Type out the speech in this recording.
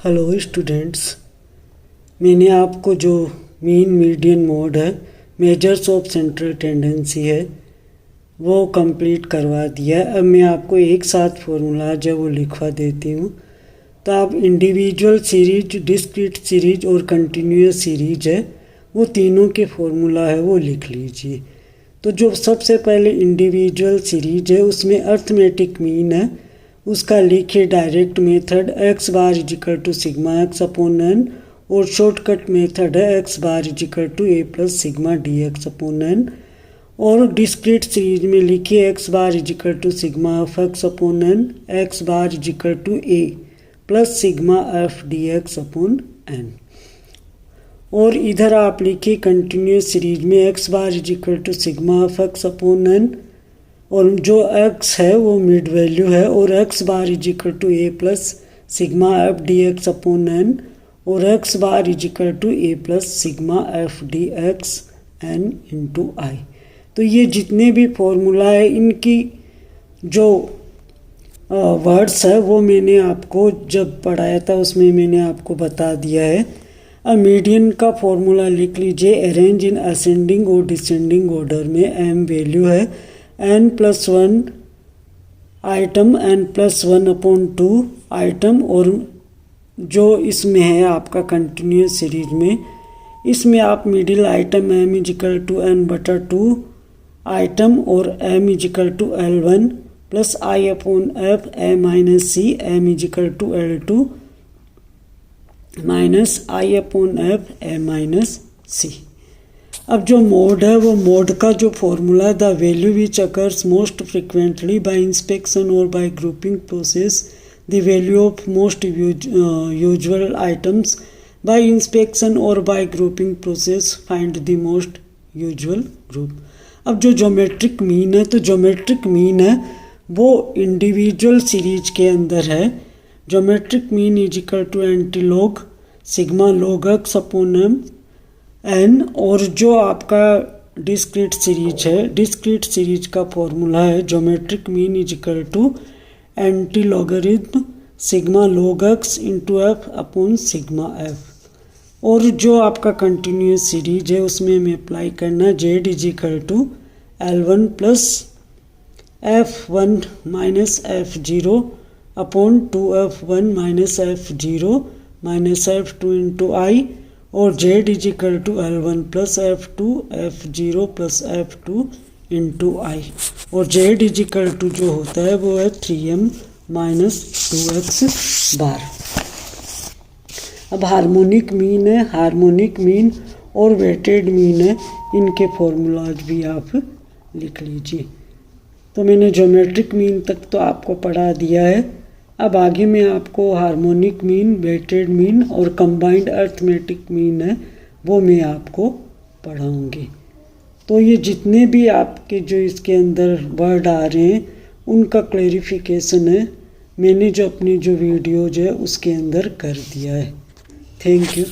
Hello students, मैंने आपको जो मीन मीडियन मोड है, मेजर्स ऑफ सेंट्रल टेंडेंसी है, वो कंप्लीट करवा दिया है। अब मैं आपको एक साथ फॉर्मूला जो वो लिखवा देती हूँ, तो आप इंडिविजुअल सीरीज, डिस्क्रीट सीरीज और कंटिन्यूस सीरीज है, वो तीनों के फॉर्मूला है वो लिख लीजिए। तो जो सबसे पहले इंडिविजुअल सीरीज है उसमें अर्थमेटिक मीन है, उसका लिखिए direct method X bar is equal to sigma X upon N, और शॉर्टकट मेथड है X bar is equal to A plus sigma D X upon N. और डिस्क्रीट सीरीज में लिखिए X bar is equal to sigma F X upon N, X bar is equal to A plus sigma F D X upon N. और इधर आप लिखिए continuous series में X bar is equal to sigma F X upon N, और जो x है वो mid value है, और x bar is equal to A plus sigma F D X upon N, और x bar is equal to A plus sigma F D X N into I. तो ये जितने भी फॉर्मूला है इनकी जो वर्ड्स है वो मैंने आपको जब पढ़ाया था उसमें मैंने आपको बता दिया है। अब मीडियन का फॉर्मूला लिख लीजिए, अरेंज इन असेंडिंग और डिसेंडिंग ऑर्डर में m वैल्यू है n+1 item n+1 upon 2 item, और जो इसमें है आपका कंटिन्यूस सीरीज में, इसमें आप middle item m equal to n/2 item और m equal to L1 plus i upon f a minus C m equal to L2 minus i upon f a minus C. अब जो mode है वो mode का जो formula है, the value which occurs most frequently by inspection और by grouping process, the value of most usual items by inspection और by grouping process, find the most usual group. अब जो ज्योमेट्रिक मीन है, तो geometric mean है वो individual series के अंदर है। Geometric mean is equal to antilog sigma log X upon N, और जो आपका डिस्क्रीट सीरीज है, डिस्क्रीट सीरीज का फॉर्मूला है geometric mean is equal to anti logarithm sigma log X into F upon sigma F. और जो आपका कंटिन्यूस सीरीज है उसमें हमें अप्लाई करना है Z equal to L1 plus F1 minus F0 upon 2F1 minus F0 minus F2 into I, और z equal to L1 plus F2 F0 plus F2 into I, और z इजिकल टू जो होता है वो है 3m minus 2x बार। अब harmonic mean है, harmonic mean और वेटेड मीन है, इनके फॉर्मूलाज भी आप लिख लीजिए। तो मैंने ज्योमेट्रिक मीन तक तो आपको पढ़ा दिया है। अब आगे मैं आपको हार्मोनिक मीन, वेटेड मीन और कंबाइंड अर्थमेटिक मीन है वो मैं आपको पढ़ाऊँगी। तो ये जितने भी आपके जो इसके अंदर वर्ड आ रहे हैं उनका क्लेरिफिकेशन है, मैंने जो अपनी जो वीडियोज है उसके अंदर कर दिया है। Thank you.